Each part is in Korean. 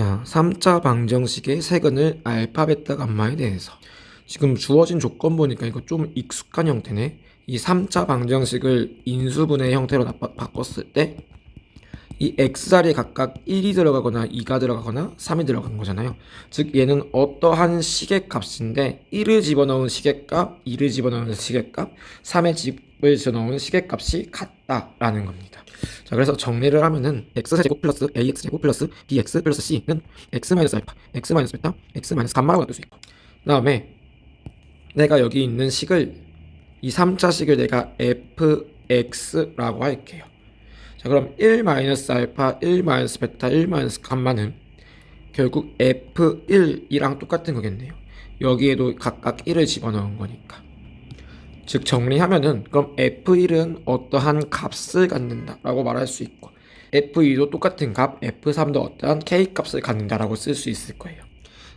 자, 3차 방정식의 세근을 알파벳 감마에 대해서 지금 주어진 조건 보니까 이거 좀 익숙한 형태네. 이 3차 방정식을 인수분해 형태로 바꿨을 때 이 x자리에 각각 1이 들어가거나 2가 들어가거나 3이 들어가는 거잖아요. 즉 얘는 어떠한 식의 값인데 1을 집어넣은 식의 값, 2를 집어넣은 식의 값, 3의 집을 집어넣은 식의 값이 같다라는 겁니다. 자, 그래서 정리를 하면은 x제곱 플러스 ax제곱 플러스 bx 플러스 c는 x 마이너스 알파, x 마이너스 베타, x 마이너스 감마라고 바꿀 수 있고, 그 다음에 내가 여기 있는 식을 이 3차 식을 내가 fx라고 할게요. 자, 그럼 1 마이너스 알파, 1 마이너스 베타, 1 마이너스 감마는 결국 f1이랑 똑같은 거겠네요. 여기에도 각각 1을 집어넣은 거니까. 즉 정리하면은 그럼 f1은 어떠한 값을 갖는다 라고 말할 수 있고, f2도 똑같은 값, f3도 어떠한 k 값을 갖는다 라고 쓸 수 있을 거예요.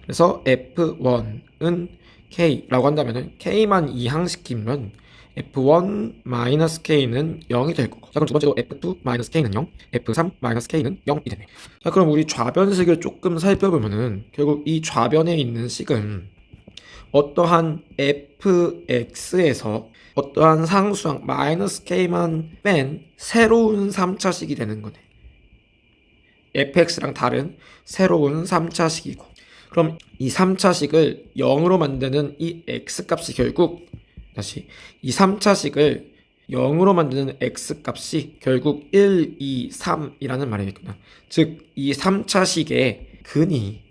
그래서 f1은 k라고 한다면은 k만 이항시키면 f1-k는 0이 될 거고, 자 그럼 두 번째로 f2-k는 0, f3-k는 0이 되네. 자 그럼 우리 좌변식을 조금 살펴보면은 결국 이 좌변에 있는 식은 어떠한 fx에서 어떠한 상수항 -k만 뺀 새로운 3차식이 되는 거네. fx랑 다른 새로운 3차식이고, 그럼 이 3차식을 0으로 만드는 이 x값이 결국 이 3차식을 0으로 만드는 x값이 결국 1, 2, 3이라는 말이겠구나. 즉 이 3차식의 근이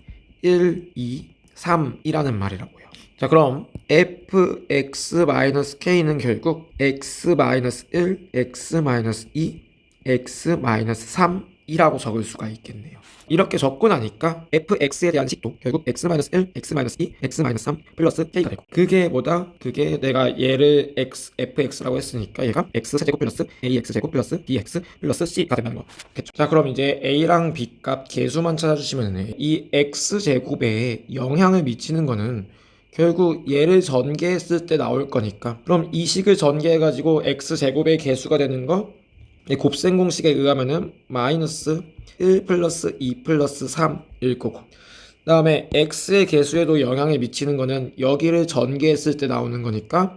1, 2, 3이라는 말이라고요. 자 그럼 fx-k는 결국 x-1, x-2, x-3이라고 적을 수가 있겠네요. 이렇게 적고 나니까 fx에 대한 식도 결국 x-1, x-2, x-3 플러스 k가 되고, 그게 내가 얘를 fx라고 했으니까 얘가 x제곱 플러스 ax제곱 플러스 bx 플러스 c가 된다는 거겠죠. 자 그럼 이제 a랑 b 값 개수만 찾아주시면 이 x제곱에 영향을 미치는 거는 결국 얘를 전개했을 때 나올 거니까, 그럼 이 식을 전개해가지고 x제곱의 개수가 되는 거 이 곱셈 공식에 의하면은 마이너스 1 플러스 2 플러스 3일 거고, 그 다음에 x의 개수에도 영향을 미치는 거는 여기를 전개했을 때 나오는 거니까,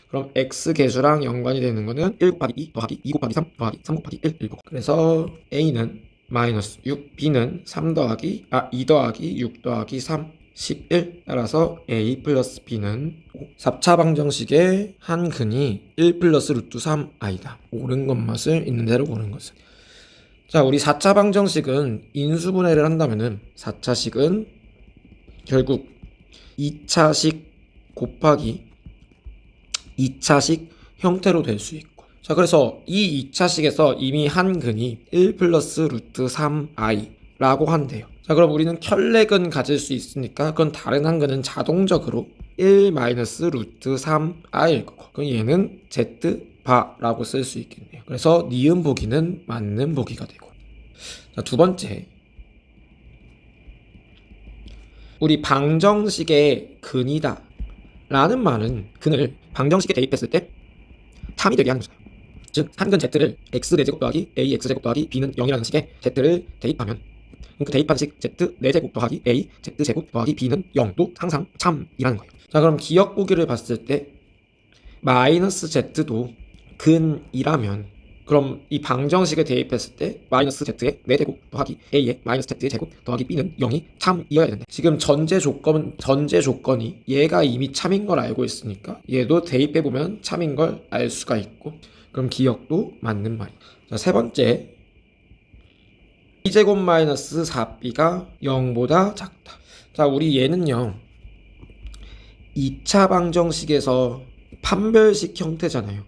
그럼 x 개수랑 연관이 되는 거는 1 곱하기 2 더하기 2 곱하기 3 더하기 3 곱하기 1일 거고, 그래서 a는 마이너스 6, b는 2 더하기 6 더하기 3 11. 따라서 a 플러스 b는 4차 방정식의 한 근이 1 플러스 루트 3i다. 옳은 것맛을 있는 대로 고른 것은. 자 우리 4차 방정식은 인수분해를 한다면은 4차식은 결국 2차식 곱하기 2차식 형태로 될 수 있고, 자 그래서 이 2차식에서 이미 한 근이 1 플러스 루트 3i 라고 한대요. 자 그럼 우리는 켤레근 가질 수 있으니까 그건 다른 한 근은 자동적으로 1 마이너스 루트 3i일 거고, 그럼 얘는 z바라고 쓸 수 있겠네요. 그래서 니은 보기는 맞는 보기가 되고, 자 두 번째, 우리 방정식의 근이다 라는 말은 근을 방정식에 대입했을 때 참이 되게 하는 거잖아요. 즉 한 근 z를 x 4제곱 더하기 a x제곱 더하기 b는 0이라는 식의 z를 대입하면 그 대입한 식 z 4제곱 더하기 a z제곱 더하기 b는 0도 항상 참이라는 거예요. 자 그럼 기억 보기를 봤을 때 마이너스 z도 근이라면, 그럼 이 방정식에 대입했을 때 마이너스 z의 4제곱 더하기 a의 마이너스 z의 제곱 더하기 b는 0이 참이어야 되는데, 지금 전제 조건이 얘가 이미 참인 걸 알고 있으니까 얘도 대입해보면 참인 걸 알 수가 있고, 그럼 기억도 맞는 말이에요. 자 세 번째, 2제곱 마이너스 4b가 0보다 작다. 자 우리 얘는요 2차 방정식에서 판별식 형태잖아요.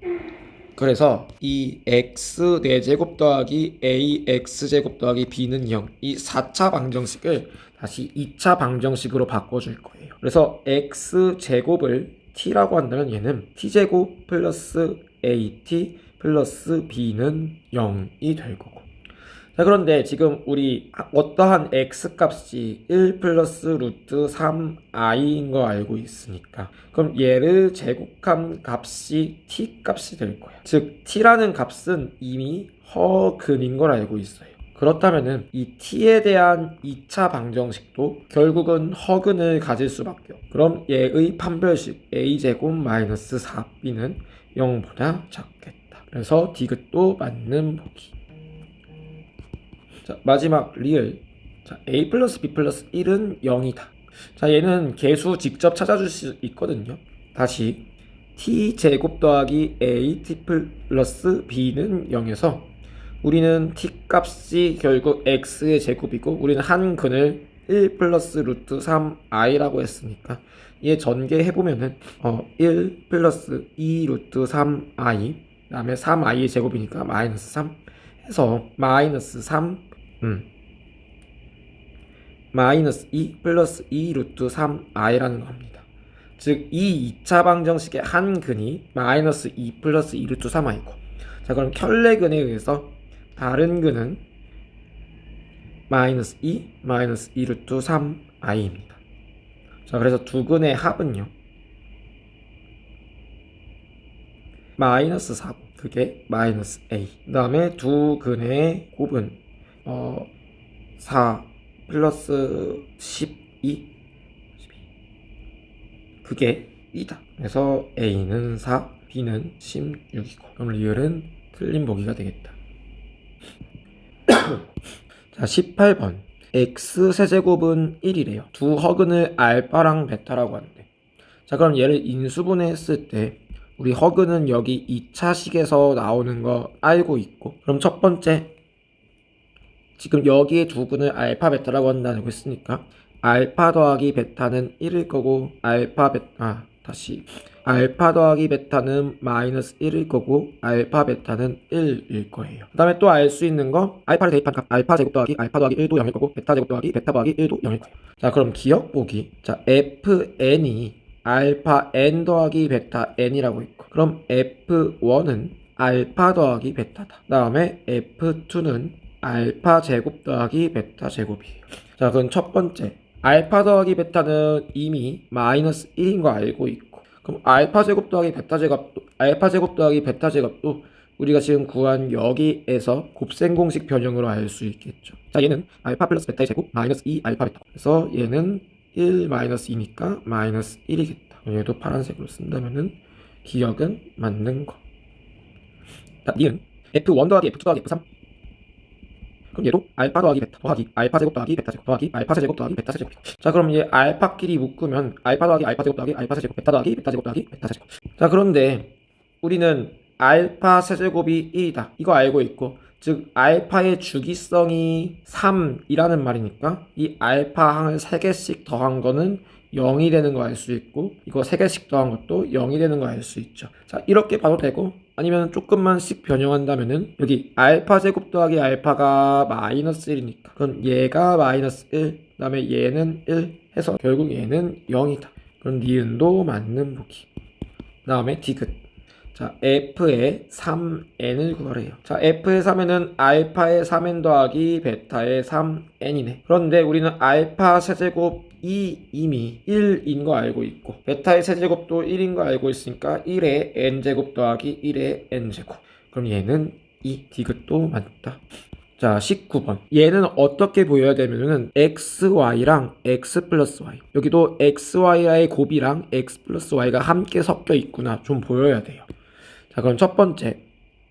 그래서 이 x 4제곱 더하기 a x제곱 더하기 b는 0, 이 4차 방정식을 다시 2차 방정식으로 바꿔줄 거예요. 그래서 x제곱을 t라고 한다면 얘는 t제곱 플러스 at 플러스 b는 0이 될 거고, 자 그런데 지금 우리 어떠한 x값이 1 플러스 루트 3i인 거 알고 있으니까 그럼 얘를 제곱한 값이 t값이 될 거야. 즉 t라는 값은 이미 허근인 걸 알고 있어요. 그렇다면은 이 t에 대한 2차 방정식도 결국은 허근을 가질 수밖에 없고, 그럼 얘의 판별식 a제곱 마이너스 4b는 0보다 작겠다. 그래서 디귿도 맞는 보기. 자, 마지막 리을. 자, a 플러스 b 플러스 1은 0이다. 자, 얘는 계수 직접 찾아줄 수 있거든요. 다시 t제곱 더하기 at 플러스 b는 0에서 우리는 t 값이 결국 x의 제곱이고, 우리는 한 근을 1 플러스 루트 3i라고 했으니까 얘 전개해보면은 1 플러스 2 루트 3i, 그 다음에 3i의 제곱이니까 마이너스 3 해서 마이너스 3 마이너스 2 플러스 2 루트 3i라는 겁니다. 즉 이 2차 방정식의 한 근이 마이너스 2 플러스 2 루트 3i고, 자 그럼 켤레근에 의해서 다른 근은 마이너스 2 루트 3i입니다. 자 그래서 두 근의 합은요 마이너스 4고 그게 마이너스 a. 그 다음에 두 근의 곱은 4 플러스 12 그게 2다. 그래서 a는 4, b는 16이고, 그럼 리을은 틀린 보기가 되겠다. 자 18번 x세제곱은 1이래요. 두 허근을 알파랑 베타라고 하는데, 자 그럼 얘를 인수분해했을 때 우리 허근은 여기 2차식에서 나오는 거 알고 있고, 그럼 첫 번째 지금 여기에 두 근을 알파 베타라고 한다고 했으니까 알파 더하기 베타는 1일 거고, 알파 더하기 베타는 마이너스 1일 거고, 알파 베타는 1일 거예요. 그 다음에 또 알 수 있는 거, 알파를 대입한 값 알파 제곱 더하기 알파 더하기 1도 0일 거고, 베타 제곱 더하기 베타 더하기 1도 0일 거예요. 자 그럼 기억 보기. 자 fn이 알파 n 더하기 베타 n이라고 있고, 그럼 f1은 알파 더하기 베타다. 그 다음에 f2는 알파 제곱 더하기 베타 제곱이에요. 자 그럼 첫 번째 알파 더하기 베타는 이미 마이너스 1인 거 알고 있고, 그럼 알파 제곱 더하기 베타 제곱도 우리가 지금 구한 여기에서 곱셈 공식 변형으로 알 수 있겠죠. 자 얘는 알파 플러스 베타의 제곱 마이너스 2 알파 베타, 그래서 얘는 1 마이너스 2니까 마이너스 1이겠다. 얘도 파란색으로 쓴다면은 기억은 맞는 거. 자 니은 f1 더하기 f2 더하기 f3, 그럼 얘도 알파 더하기 베타 더하기 알파 제곱 더하기 베타 제곱 더하기 알파 세제곱 더하기 베타 세제곱. 자 그럼 얘 알파끼리 묶으면 알파 더하기 알파 제곱 더하기 알파 세제곱, 베타 더하기 베타 제곱 더하기 베타 세제곱. 자 그런데 우리는 알파 세제곱이 1이다 이거 알고 있고, 즉 알파의 주기성이 3이라는 말이니까 이 알파 항을 3개씩 더한 거는 0이 되는 거 알 수 있고, 이거 3개씩 더한 것도 0이 되는 거 알 수 있죠. 자 이렇게 봐도 되고, 아니면 조금만씩 변형한다면은 여기 알파 제곱 더하기 알파가 마이너스 1이니까 그럼 얘가 마이너스 1, 그 다음에 얘는 1 해서 결국 얘는 0이다. 그럼 니은도 맞는 보기. 그 다음에 디귿. 자 f의 3n을 구하래요. 자 f의 3n은 알파의 3n 더하기 베타의 3n이네. 그런데 우리는 알파 세제곱이 이미 1인 거 알고 있고, 베타의 세제곱도 1인 거 알고 있으니까 1의 n제곱 더하기 1의 n제곱, 그럼 얘는 2, 디귿도 맞다. 자 19번 얘는 어떻게 보여야 되면은 xy랑 x 플러스 y, 여기도 xy의 곱이랑 x 플러스 y가 함께 섞여 있구나 좀 보여야 돼요. 자 그럼 첫 번째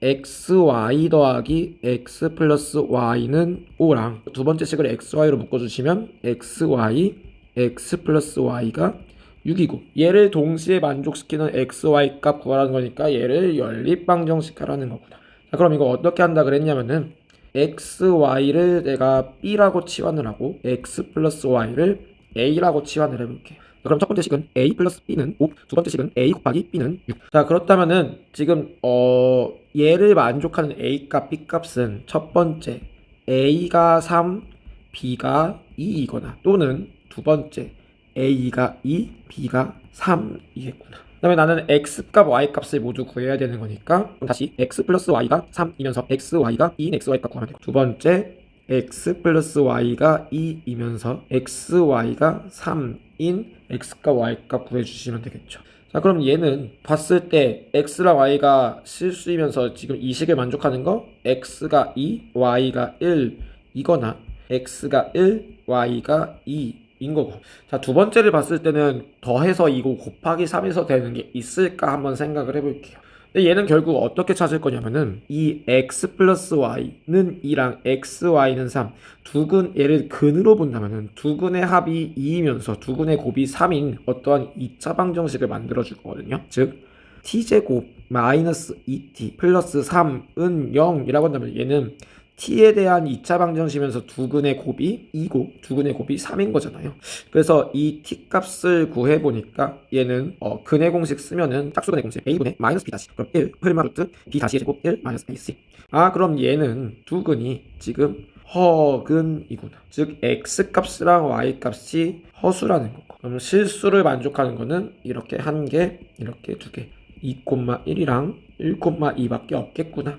xy 더하기 x 플러스 y는 5랑 두 번째 식을 xy로 묶어주시면 xy x 플러스 y가 6이고, 얘를 동시에 만족시키는 xy 값 구하라는 거니까 얘를 연립방정식 하라는 거구나. 자 그럼 이거 어떻게 한다 그랬냐면은 xy를 내가 b라고 치환을 하고 x 플러스 y를 a라고 치환을 해볼게. 그럼 첫 번째 식은 a 플러스 b는 5, 두 번째 식은 a 곱하기 b는 6. 자 그렇다면은 지금 얘를 만족하는 a 값, b 값은 첫 번째 a가 3, b가 2이거나, 또는 두 번째 a가 2, b가 3이겠구나. 그 다음에 나는 x값, y값을 모두 구해야 되는 거니까 다시 x 플러스 y가 3이면서 xy가 2인 xy 값 구하면 되고, 두 번째 x 플러스 y가 2이면서 xy가 3인 x값 y값 구해주시면 되겠죠. 자 그럼 얘는 봤을 때 x랑 y가 실수이면서 지금 이 식을 만족하는 거 x가 2, y가 1 이거나 x가 1, y가 2인 거고. 자, 두 번째를 봤을 때는 더해서 2고 곱하기 3에서 되는 게 있을까 한번 생각을 해볼게요. 근데 얘는 결국 어떻게 찾을 거냐면은 이 x 플러스 y는 2랑 xy는 3. 얘를 근으로 본다면은 두근의 합이 2이면서 두근의 곱이 3인 어떠한 2차 방정식을 만들어 줄 거거든요. 즉 t제곱 마이너스 2t 플러스 3은 0이라고 한다면 얘는 t에 대한 2차 방정식이면서 두근의 곱이 2고 두근의 곱이 3인 거잖아요. 그래서 이 t 값을 구해보니까 얘는 근의 공식 쓰면은 짝수근의 공식 a분의 마이너스 b 다시 그럼 1 흐르마 루트 b 다시의 제곱 1 마이너스 ac. 그럼 얘는 두근이 지금 허근이구나. 즉 x 값이랑 y 값이 허수라는 거고. 그럼 실수를 만족하는 거는 이렇게 한 개, 이렇게 두 개. 2,1이랑 1,2밖에 없겠구나.